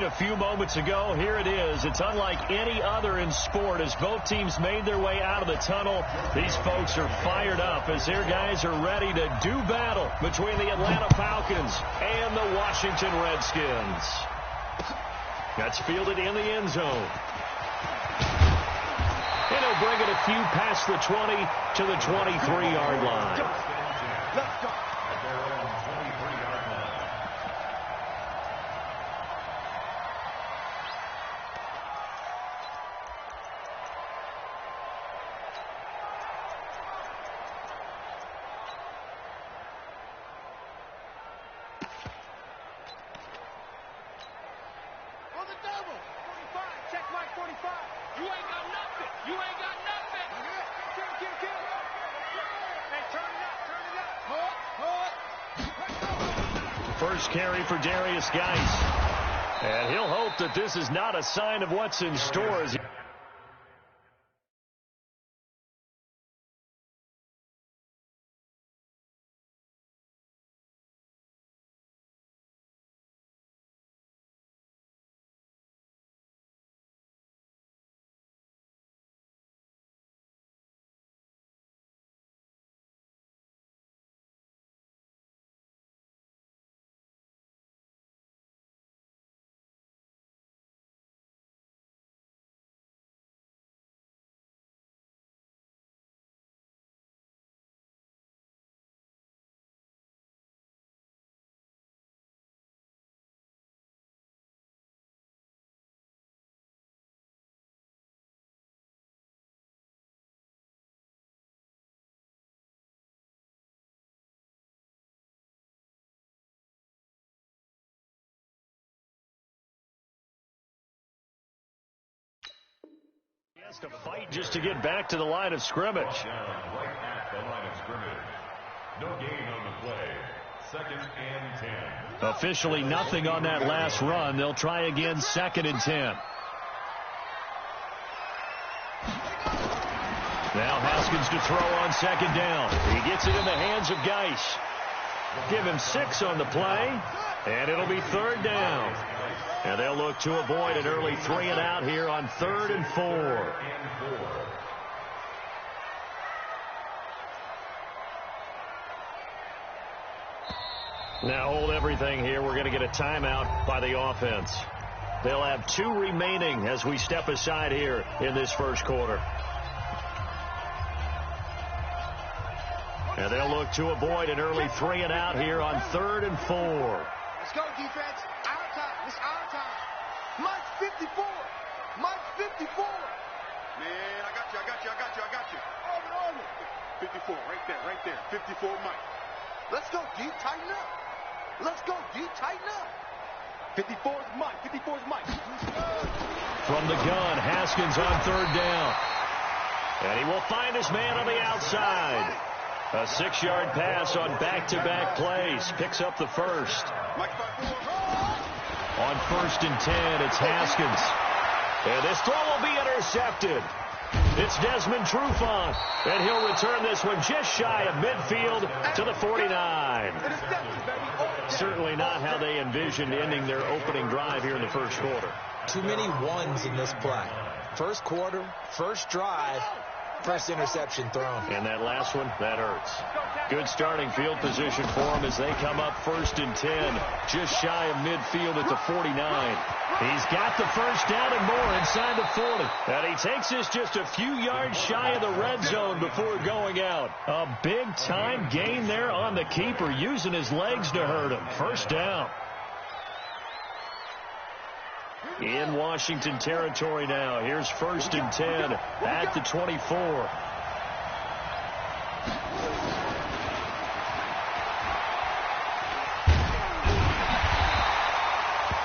a few moments ago. Here it is. It's unlike any other in sport as both teams made their way out of the tunnel. These folks are fired up as their guys are ready to do battle between the Atlanta Falcons and the Washington Redskins. That's fielded in the end zone. And he'll bring it a few past the 20 to the 23-yard line. Let's go. First carry for Darius Geis. And he'll hope that this is not a sign of what's in store. He has to fight just to get back to the line of scrimmage. Right at the line of scrimmage. No gain on the play. 2nd and 10. Officially nothing on that last run. They'll try again 2nd and 10. Now Haskins to throw on 2nd down. He gets it in the hands of Geis. Give him 6 on the play, and it'll be 3rd down. And they'll look to avoid an early 3 and out here on 3rd and 4. Now hold everything here. We're going to get a timeout by the offense. They'll have 2 remaining as we step aside here in this first quarter. And they'll look to avoid an early 3 and out here on 3rd and 4. Let's go, defense. Our time. It's our time. Mike's 54. Mike's 54. Man, I got you. Over. 54, right there. 54, Mike. Let's go, D. Tighten up. 54's Mike. From the gun, Haskins on 3rd down. And he will find his man on the outside. A 6-yard pass on back-to-back plays. Picks up the first. On 1st and 10, it's Haskins. And this throw will be intercepted. It's Desmond Trufant. And he'll return this one just shy of midfield to the 49. Certainly not how they envisioned ending their opening drive here in the first quarter. Too many ones in this play. First quarter, first drive, first interception thrown. And that last one, that hurts. Good starting field position for them as they come up 1st and 10, just shy of midfield at the 49. He's got the first down and more inside the 40. And he takes this just a few yards shy of the red zone before going out. A big-time gain there on the keeper, using his legs to hurt him. First down. In Washington territory now. Here's 1st and 10 at the 24.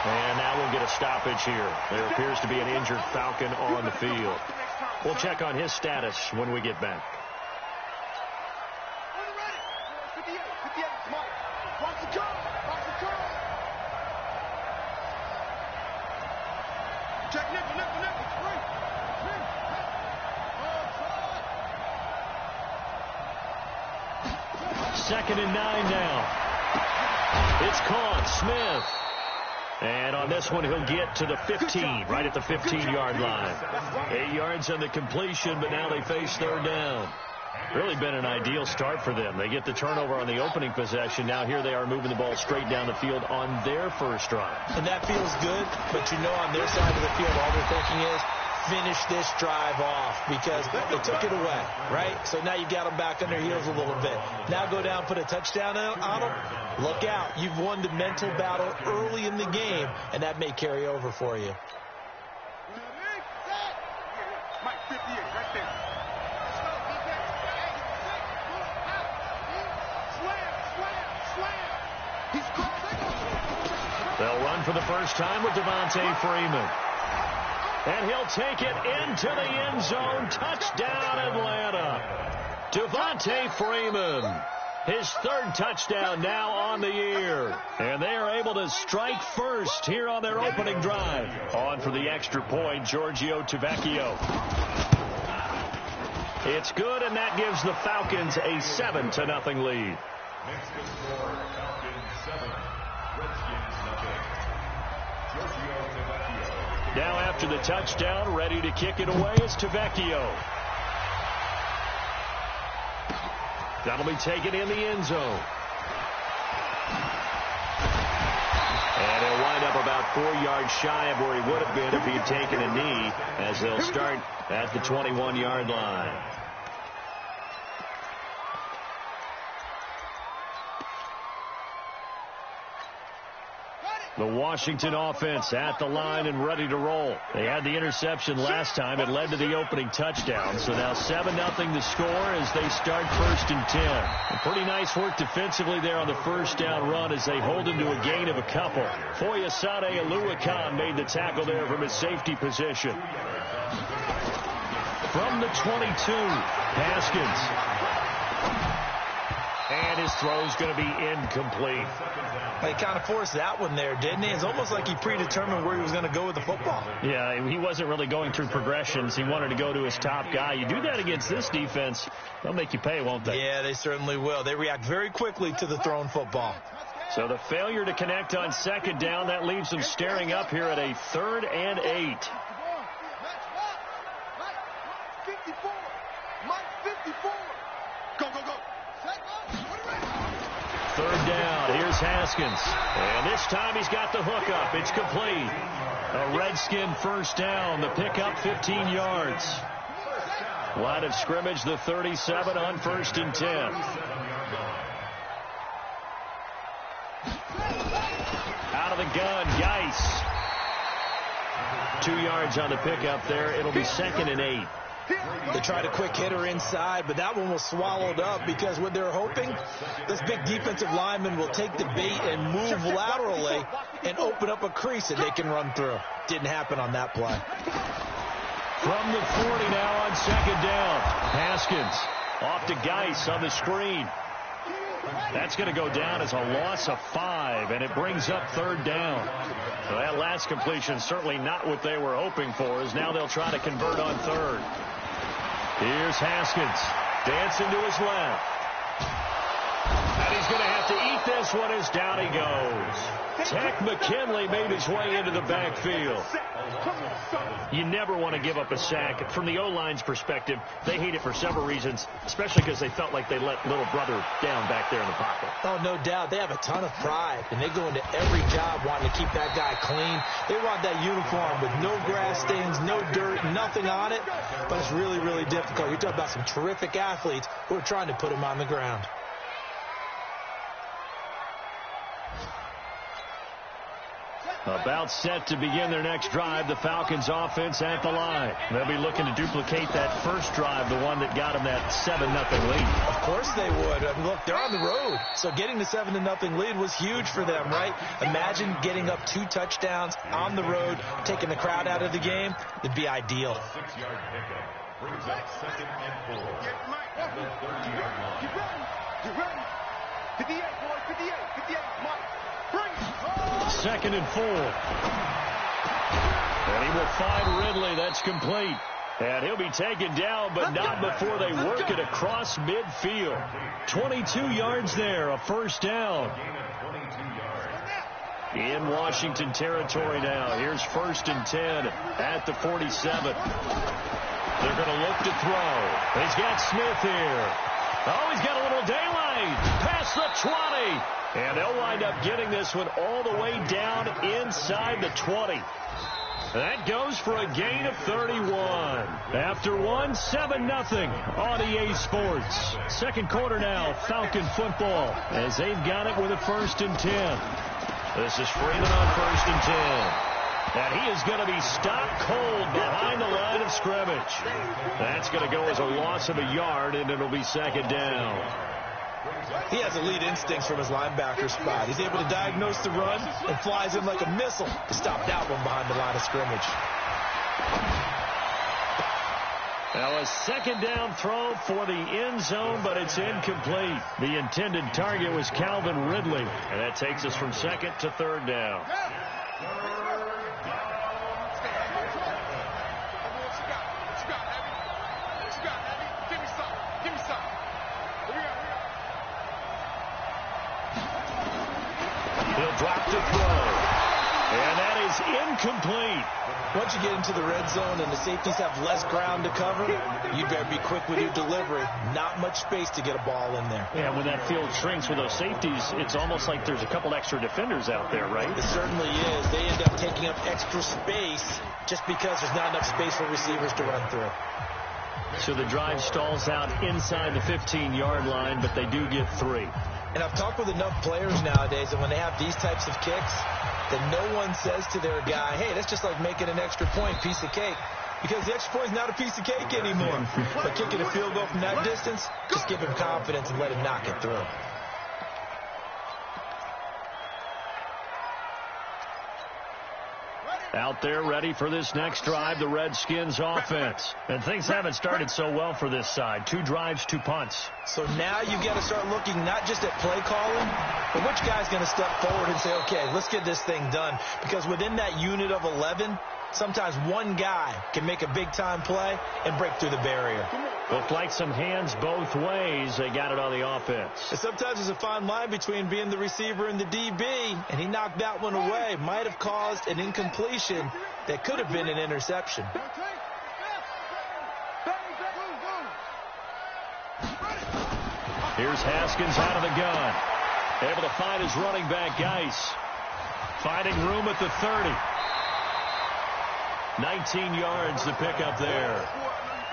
And now we'll get a stoppage here. There appears to be an injured Falcon on the field. We'll check on his status when we get back. Second and 9 now. It's caught. Smith. And on this one, he'll get to the 15, right at the 15-yard line. 8 yards on the completion, but now they face third down. Really been an ideal start for them. They get the turnover on the opening possession. Now here they are moving the ball straight down the field on their first drive. And that feels good, but you know on their side of the field, all they're thinking is, finish this drive off because they took it away, right? So now you got them back on their heels a little bit. Now go down, put a touchdown on them. Look out. You've won the mental battle early in the game, and that may carry over for you. Mike, 58, right there. They'll run for the first time with Devontae Freeman. And he'll take it into the end zone. Touchdown, Atlanta. Devontae Freeman. His third touchdown now on the year. And they are able to strike first here on their opening drive. On for the extra point, Giorgio Tavecchio. It's good, and that gives the Falcons a 7-0 lead. Next to score, Falcons 7, Redskins nothing. Giorgio Tavecchio. Now after the touchdown, ready to kick it away is Tavecchio. That'll be taken in the end zone. And he'll wind up about 4 yards shy of where he would have been if he had taken a knee, as they'll start at the 21-yard line. The Washington offense at the line and ready to roll. They had the interception last time. It led to the opening touchdown. So now 7-0 the score as they start 1st and 10. And pretty nice work defensively there on the first down run as they hold him to a gain of a couple. Foyesade Oluwakan made the tackle there from his safety position. From the 22, Haskins. And his throw's going to be incomplete. He kind of forced that one there, didn't he? It's almost like he predetermined where he was going to go with the football. Yeah, he wasn't really going through progressions. He wanted to go to his top guy. You do that against this defense, they'll make you pay, won't they? Yeah, they certainly will. They react very quickly to the thrown football. So the failure to connect on second down, that leaves them staring up here at a 3rd and 8. 54. Mike, 54. Go, go, go. Third down. Here's Haskins. And this time he's got the hook up. It's complete. A Redskin first down. The pickup 15 yards. Line of scrimmage, the 37 on 1st and 10. Out of the gun, Geis. 2 yards on the pickup there. It'll be 2nd and 8. They tried a quick hitter inside, but that one was swallowed up because what they're hoping, this big defensive lineman will take the bait and move laterally and open up a crease that they can run through. Didn't happen on that play. From the 40 now on second down. Haskins off to Geis on the screen. That's going to go down as a loss of 5, and it brings up 3rd down. So that last completion certainly not what they were hoping for, as now they'll try to convert on 3rd. Here's Haskins dancing to his left. And he's going to have to eat this one as down he goes. Tech McKinley made his way into the backfield. You never want to give up a sack. From the O-line's perspective, they hate it for several reasons, especially because they felt like they let little brother down back there in the pocket. Oh, no doubt. They have a ton of pride, and they go into every job wanting to keep that guy clean. They want that uniform with no grass stains, no dirt, nothing on it, but it's really, really difficult. You're talking about some terrific athletes who are trying to put him on the ground. About set to begin their next drive, the Falcons offense at the line. They'll be looking to duplicate that first drive, the one that got them that 7-0 lead. Of course they would. I mean, look, they're on the road. So getting the 7-0 lead was huge for them, right? Imagine getting up 2 touchdowns on the road, taking the crowd out of the game. It'd be ideal. 6-yard pickup brings up 2nd and 4 at the 30-yard line. Get ready. 58, boy, 58, 58, Mike. Bring it. 2nd and 4. And he will find Ridley. That's complete. And he'll be taken down, but not before they work it across midfield. 22 yards there, a first down. in Washington territory now. Here's 1st and 10 at the 47. They're going to look to throw. He's got Smith here. Oh, he's got a little daylight. Past the 20. And they'll wind up getting this one all the way down inside the 20. That goes for a gain of 31. After one, 7-0 on EA Sports. Second quarter now, Falcon football, as they've got it with a 1st and 10. This is Freeman on 1st and 10. And he is going to be stopped cold behind the line of scrimmage. That's going to go as a loss of a yard, and it'll be 2nd down. He has elite instincts from his linebacker spot. He's able to diagnose the run and flies in like a missile to stop that one behind the line of scrimmage. Now a 2nd down throw for the end zone, but it's incomplete. The intended target was Calvin Ridley, and that takes us from 2nd to 3rd down. He'll drop to throw. And that is incomplete. Once you get into the red zone and the safeties have less ground to cover, you better be quick with your delivery. Not much space to get a ball in there. Yeah, when that field shrinks with those safeties, it's almost like there's a couple extra defenders out there, right? It certainly is. They end up taking up extra space just because there's not enough space for receivers to run through. So the drive stalls out inside the 15-yard line, but they do get 3. And I've talked with enough players nowadays that when they have these types of kicks, that no one says to their guy, hey, that's just like making an extra point, piece of cake. Because the extra point is not a piece of cake anymore. But kicking a field goal from that distance, just give him confidence and let him knock it through. Out there ready for this next drive, the Redskins offense. And things haven't started so well for this side. 2 drives, 2 punts. So now you've got to start looking not just at play calling, but which guy's going to step forward and say, okay, let's get this thing done. Because within that unit of 11, sometimes one guy can make a big-time play and break through the barrier. Looked like some hands both ways. They got it on the offense. And sometimes there's a fine line between being the receiver and the DB, and he knocked that one away. Might have caused an incompletion that could have been an interception. Here's Haskins out of the gun. Able to find his running back, Geis. Finding room at the 30. 19 yards to pick up there.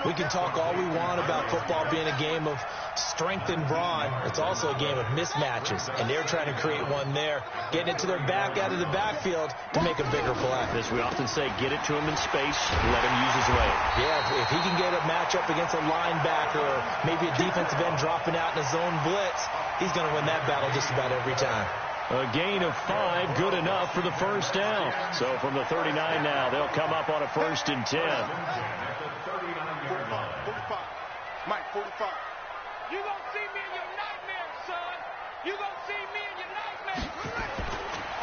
We can talk all we want about football being a game of strength and brawn. It's also a game of mismatches, and they're trying to create one there, getting it to their back out of the backfield to make a bigger play. As we often say, get it to him in space, let him use his leg. Yeah, if he can get a matchup against a linebacker or maybe a defensive end dropping out in a zone blitz, he's going to win that battle just about every time. A gain of 5, good enough for the 1st down. So from the 39 now, they'll come up on a 1st and 10. 45. Mike, 45. You gonna see me in your nightmares, son. You gonna see me in your nightmares.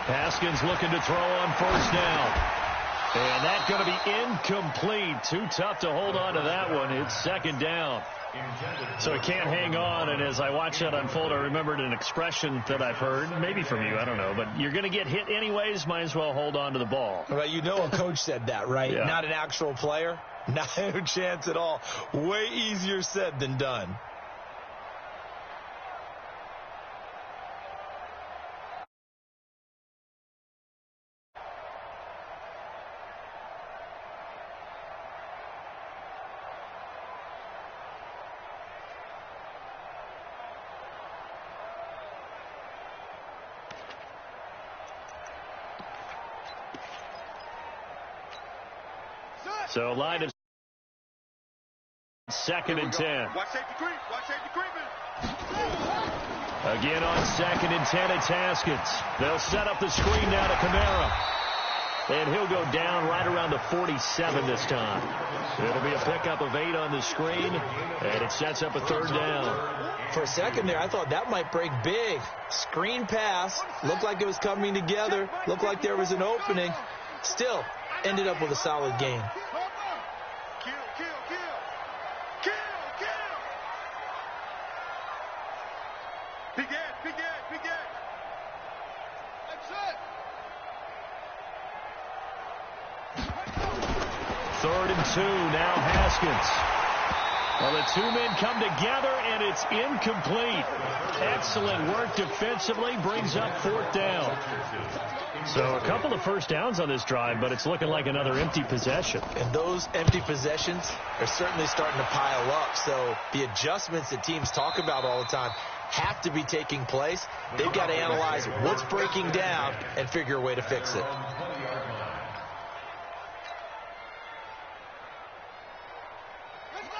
Haskins looking to throw on 1st down. And that's going to be incomplete. Too tough to hold on to that one. It's 2nd down. So he can't hang on, and as I watch that unfold, I remembered an expression that I've heard, maybe from you, I don't know, but you're going to get hit anyways, might as well hold on to the ball. Well, you know a coach said that, right? Yeah. Not an actual player. Not a chance at all. Way easier said than done. So line of 2nd and 10. Watch safety creep. Watch safety creeping. Again on 2nd and 10, it's Haskins. They'll set up the screen now to Kamara. And he'll go down right around the 47 this time. It'll be a pickup of 8 on the screen, and it sets up a 3rd down. For a second there, I thought that might break big. Screen pass. Looked like it was coming together. Looked like there was an opening. Still, ended up with a solid gain. Kill, kill, kill. Kill, kill. Big Ed, big Ed, big Ed. That's it. 3rd and 2. Now Haskins. Well, the two men come together, and it's incomplete. Excellent work defensively. Brings up 4th down. So a couple of first downs on this drive, but it's looking like another empty possession. And those empty possessions are certainly starting to pile up. So the adjustments that teams talk about all the time have to be taking place. They've got to analyze what's breaking down and figure a way to fix it.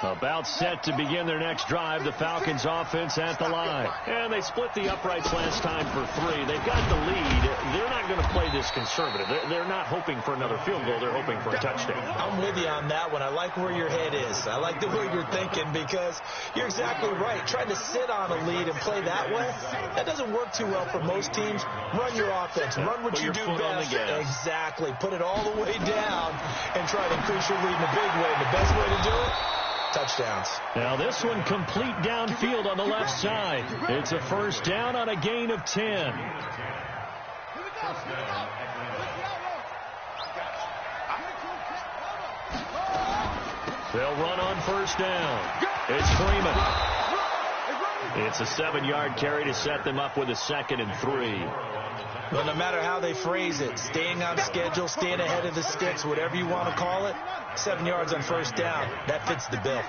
About set to begin their next drive, the Falcons offense at the line. And they split the uprights last time for 3. They've got the lead. They're not going to play this conservative. They're not hoping for another field goal. They're hoping for a touchdown. I'm with you on that one. I like where your head is. I like the way you're thinking because you're exactly right. Trying to sit on a lead and play that way, that doesn't work too well for most teams. Run your offense. Run what you do best. Exactly. Put it all the way down and try to increase your lead in a big way. The best way to do it, touchdowns. Now this one complete downfield on the left side. It's a 1st down on a gain of 10. They'll run on 1st down. It's Freeman. It's a 7-yard carry to set them up with a 2nd and 3. Well, no matter how they phrase it, staying on schedule, staying ahead of the sticks, whatever you want to call it, 7 yards on 1st down, that fits the bill.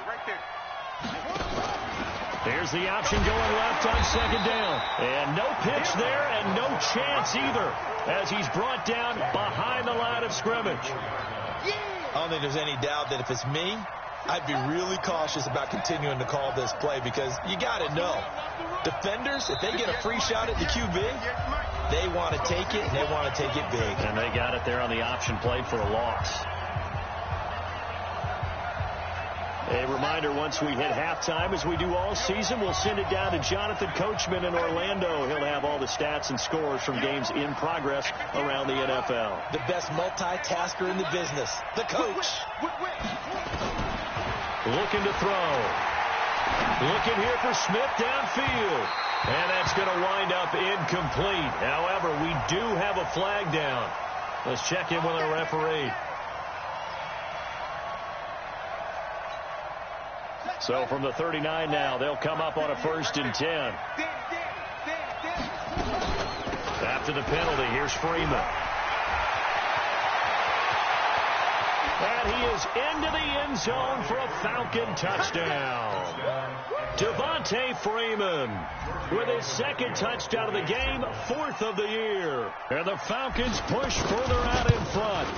Here's the option going left on 2nd down. And no pitch there and no chance either as he's brought down behind the line of scrimmage. I don't think there's any doubt that if it's me, I'd be really cautious about continuing to call this play because you got to know, defenders, if they get a free shot at the QB, they want to take it, and they want to take it big. And they got it there on the option play for a loss. A reminder, once we hit halftime, as we do all season, we'll send it down to Jonathan Coachman in Orlando. He'll have all the stats and scores from games in progress around the NFL. The best multitasker in the business, the coach. Looking to throw. Looking here for Smith downfield. And that's going to wind up incomplete. However, we do have a flag down. Let's check in with our referee. So from the 39 now, they'll come up on a 1st and 10. After the penalty, here's Freeman. And he is into the end zone for a Falcon touchdown. Devontae Freeman with his 2nd touchdown of the game, 4th of the year. And the Falcons push further out in front.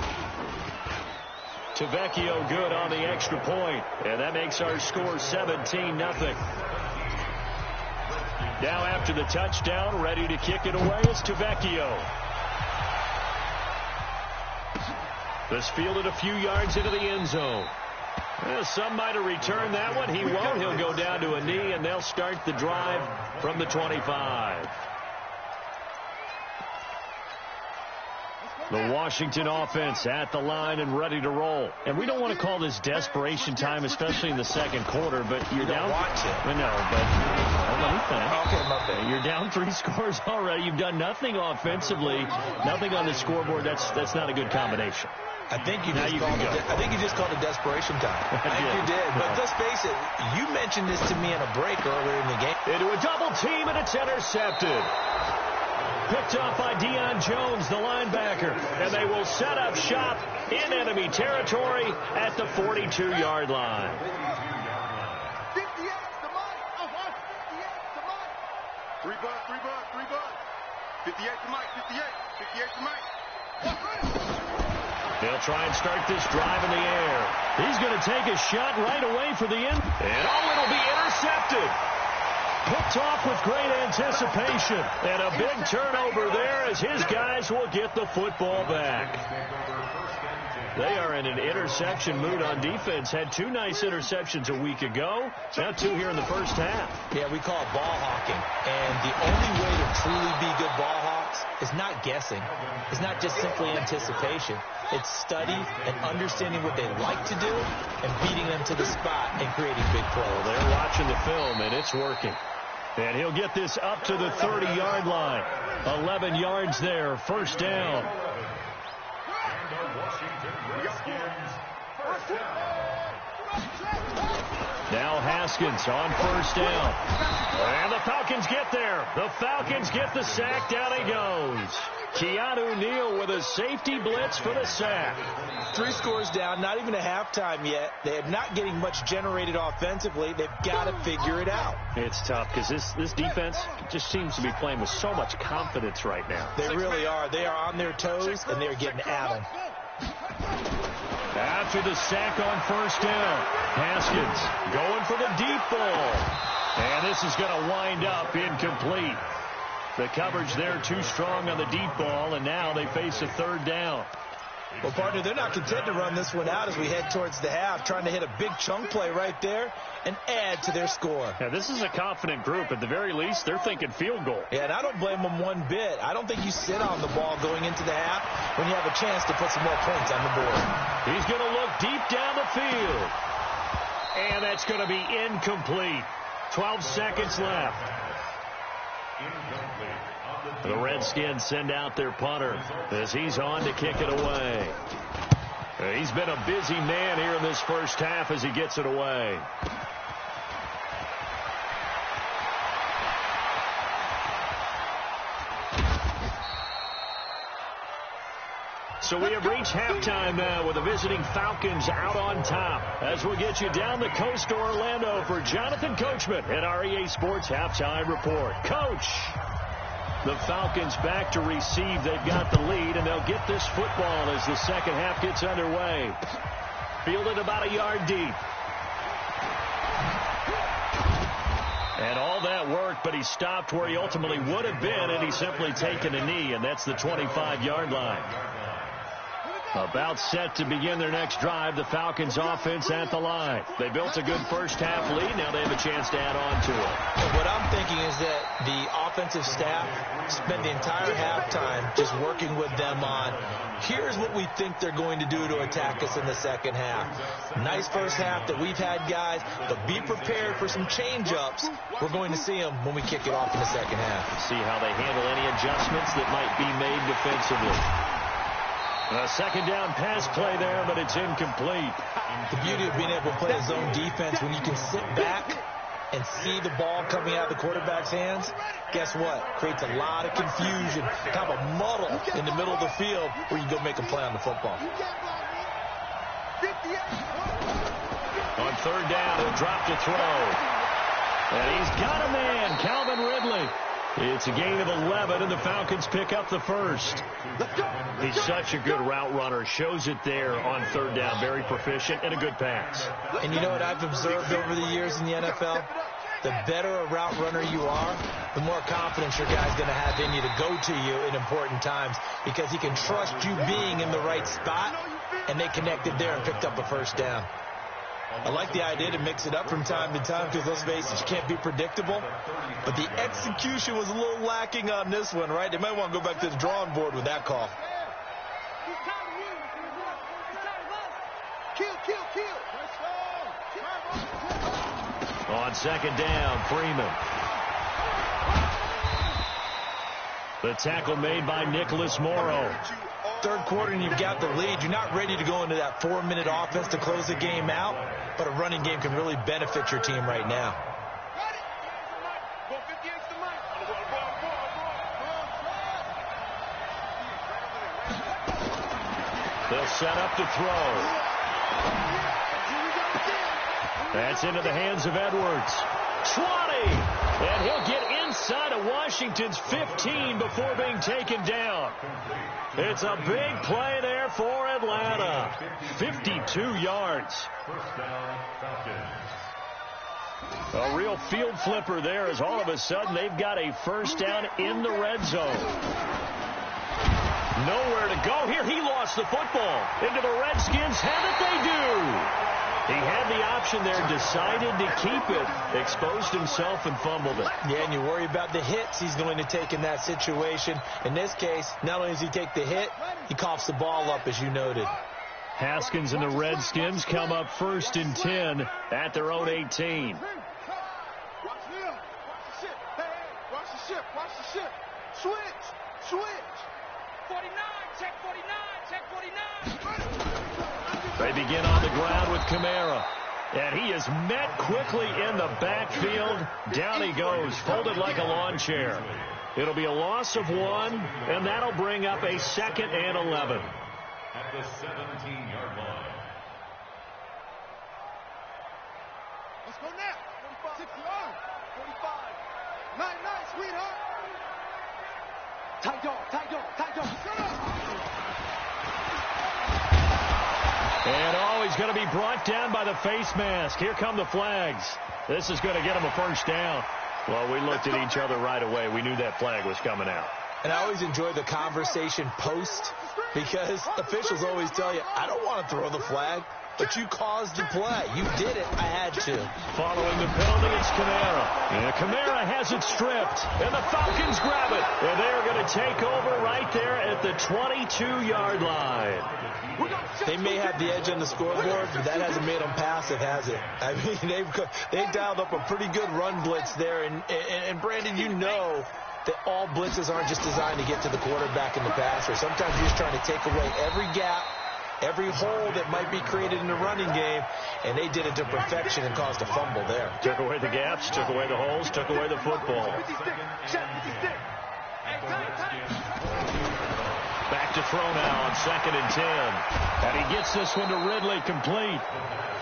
Tavecchio good on the extra point, and that makes our score 17-0. Now after the touchdown, ready to kick it away is Tavecchio. This fielded a few yards into the end zone. Well, some might have returned that one. He won't. He'll go down to a knee, and they'll start the drive from the 25. The Washington offense at the line and ready to roll. And we don't want to call this desperation time, especially in the 2nd quarter, but you're down. I know, but let me finish. Okay, my bad. You're down 3 scores already. You've done nothing offensively, nothing on the scoreboard. That's not a good combination. I think you just called it desperation time. I think you did. But let's face it, you mentioned this to me in a break earlier in the game. Into a double team, and it's intercepted. Picked off by Deion Jones, the linebacker. And they will set up shop in enemy territory at the 42-yard line. 58 to Mike. 3 bucks. 58 to Mike. 58 to Mike. They'll try and start this drive in the air. He's going to take a shot right away for the end. And it'll be intercepted. Picked off with great anticipation. And a big turnover there as his guys will get the football back. They are in an interception mood on defense. Had 2 nice interceptions a week ago. Now 2 here in the first half. Yeah, we call it ball hawking. And the only way to truly be good ball hawks is not guessing. It's not just simply anticipation. It's study and understanding what they like to do and beating them to the spot and creating big plays. Well, they're watching the film, and it's working. And he'll get this up to the 30-yard line. 11 yards there, 1st down. Now Haskins on first down. And the Falcons get there. The Falcons get the sack. Down he goes. Keanu Neal with a safety blitz for the sack. 3 scores down, not even a halftime yet. They are not getting much generated offensively. They've got to figure it out. It's tough because this defense just seems to be playing with so much confidence right now. They really are. They are on their toes, and they're getting at them. After the sack on first down, Haskins going for the deep ball. And this is going to wind up incomplete. The coverage there too strong on the deep ball, and now they face a third down. Well, partner, they're not content to run this one out as we head towards the half, trying to hit a big chunk play right there and add to their score. Now, this is a confident group. At the very least, they're thinking field goal. Yeah, and I don't blame them one bit. I don't think you sit on the ball going into the half when you have a chance to put some more points on the board. He's going to look deep down the field. And that's going to be incomplete. 12 seconds left. The Redskins send out their punter as he's on to kick it away. He's been a busy man here in this first half as he gets it away. So we have reached halftime now with the visiting Falcons out on top. As we'll get you down the coast to Orlando for Jonathan Coachman at our EA Sports Halftime Report. Coach, the Falcons back to receive. They've got the lead, and they'll get this football as the second half gets underway. Fielded about a yard deep. And all that work, but he stopped where he ultimately would have been, and he's simply taken a knee, and that's the 25-yard line. About set to begin their next drive, the Falcons offense at the line. They built a good first half lead. Now they have a chance to add on to it. What I'm thinking is that the offensive staff spent the entire halftime just working with them on, here's what we think they're going to do to attack us in the second half. Nice first half that we've had, guys, but be prepared for some change-ups. We're going to see them when we kick it off in the second half. See how they handle any adjustments that might be made defensively. A second down pass play there, but it's incomplete. The beauty of being able to play a zone defense when you can sit back and see the ball coming out of the quarterback's hands, guess what? Creates a lot of confusion, kind of a muddle in the middle of the field where you go make a play on the football. On third down, he'll drop to throw. And he's got a man, Calvin Ridley. It's a gain of 11, and the Falcons pick up the first. He's such a good route runner. Shows it there on third down. Very proficient and a good pass. And you know what I've observed over the years in the NFL? The better a route runner you are, the more confidence your guy's going to have in you to go to you in important times because he can trust you being in the right spot, and they connected there and picked up a first down. I like the idea to mix it up from time to time because, let's face it, you can't be predictable. But the execution was a little lacking on this one, right? They might want to go back to the drawing board with that call. On second down, Freeman. The tackle made by Nicholas Morrow. Third quarter and you've got the lead. You're not ready to go into that 4-minute offense to close the game out, but a running game can really benefit your team right now. They'll set up to throw. That's into the hands of Edwards. 20! And he'll get inside of Washington's 15 before being taken down. It's a big play there for Atlanta. 52 yards. A real field flipper there as all of a sudden they've got a first down in the red zone. Nowhere to go here. He lost the football. Into the Redskins. Have it, they do. He had the option there, decided to keep it, exposed himself and fumbled it. Yeah, and you worry about the hits he's going to take in that situation. In this case, not only does he take the hit, he coughs the ball up, as you noted. Haskins and the Redskins come up first and 10 at their own 18. Watch the ship. Watch the ship. Watch the ship. Switch. 49, check 49, check 49. They begin on the ground with Kamara. And he is met quickly in the backfield. Down he goes, folded like a lawn chair. It'll be a loss of 1, and that'll bring up a 2nd and 11. At the 17-yard line. Let's go now. 6 yards. 45. 9, sweetheart. Tight dog. Shut up. And he's going to be brought down by the face mask. Here come the flags. This is going to get him a first down. Well, we looked at each other right away. We knew that flag was coming out. And I always enjoy the conversation post because officials always tell you, I don't want to throw the flag, but you caused the play. You did it. I had to. Following the penalty, it's Kamara. And Kamara has it stripped. And the Falcons grab it. And they're going to take over right there at the 22-yard line. They may have the edge on the scoreboard, but that hasn't made them passive, has it? I mean, they dialed up a pretty good run blitz there. And Brandon, you know that all blitzes aren't just designed to get to the quarterback and the passer. Sometimes you're just trying to take away every gap, every hole that might be created in the running game, and they did it to perfection and caused a fumble there. Took away the gaps, took away the holes, took away the football. Back to throw now on 2nd and 10. And he gets this one to Ridley complete.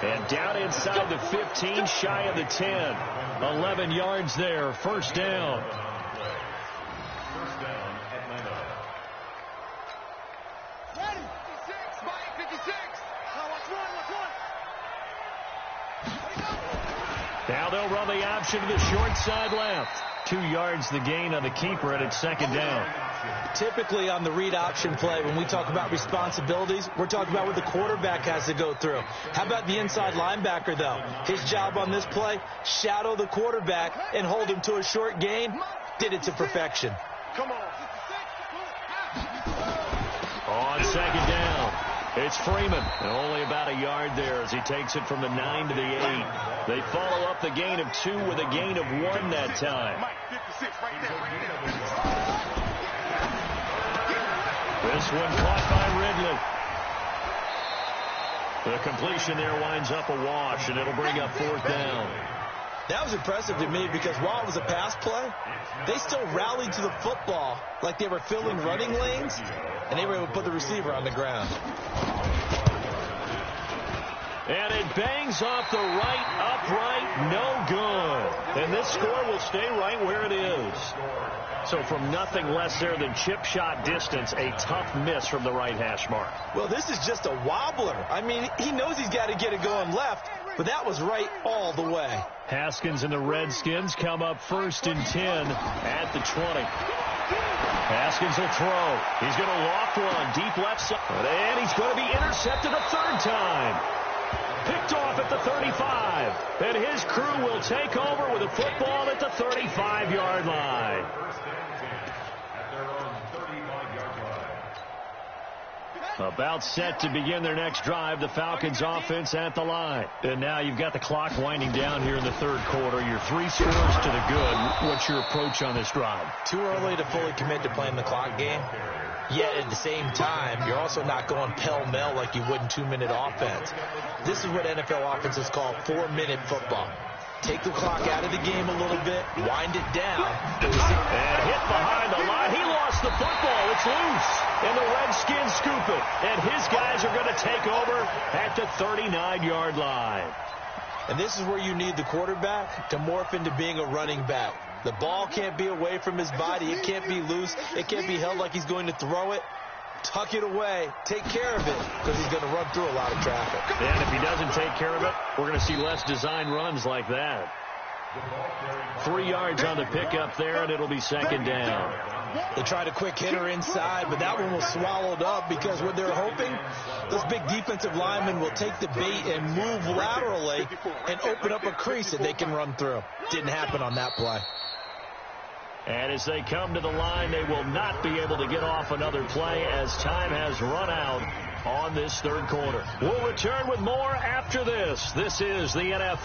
And down inside the 15, shy of the 10. 11 yards there, first down. First down, Atlanta. Ready. 56. Mike, 56. Now watch one. Now they'll run the option to the short side left. 2 yards the gain on the keeper, and it's 2nd down. Typically on the read option play, when we talk about responsibilities, we're talking about what the quarterback has to go through. How about the inside linebacker, though? His job on this play, shadow the quarterback and hold him to a short gain. Did it to perfection. Come on. On 2nd down, it's Freeman. And only about a yard there as he takes it from the 9 to the 8. They follow up the gain of 2 with a gain of 1 that time. Mike, 56, right there. This one caught by Ridley. The completion there winds up a wash, and it'll bring up 4th down. That was impressive to me because while it was a pass play, they still rallied to the football like they were filling running lanes, and they were able to put the receiver on the ground. And it bangs off the right upright, no good. And this score will stay right where it is. So from nothing less there than chip shot distance, a tough miss from the right hash mark. Well, this is just a wobbler. I mean, he knows he's got to get it going left, but that was right all the way. Haskins and the Redskins come up 1st and 10 at the 20. Haskins will throw. He's going to loft one deep left side. And he's going to be intercepted a 3rd time. Picked off at the 35. And his crew will take over with a football at the 35-yard line. At their own 35-yard line. About set to begin their next drive, the Falcons offense at the line. And now you've got the clock winding down here in the 3rd quarter. You're 3 scores to the good. What's your approach on this drive? Too early to fully commit to playing the clock game. Yet at the same time, you're also not going pell-mell like you would in 2-minute offense. This is what NFL offenses call 4-minute football. Take the clock out of the game a little bit, wind it down. And hit behind the line. He lost the football. It's loose. And the Redskins scoop it. And his guys are going to take over at the 39-yard line. And this is where you need the quarterback to morph into being a running back. The ball can't be away from his body. It can't be loose. It can't be held like he's going to throw it. Tuck it away. Take care of it because he's going to run through a lot of traffic. And if he doesn't take care of it, we're going to see less design runs like that. 3 yards on the pickup there, and it'll be 2nd down. They tried a quick hitter inside, but that one was swallowed up because what they're hoping, those big defensive linemen will take the bait and move laterally and open up a crease that they can run through. Didn't happen on that play. And as they come to the line, they will not be able to get off another play as time has run out on this 3rd quarter. We'll return with more after this. This is the NFL.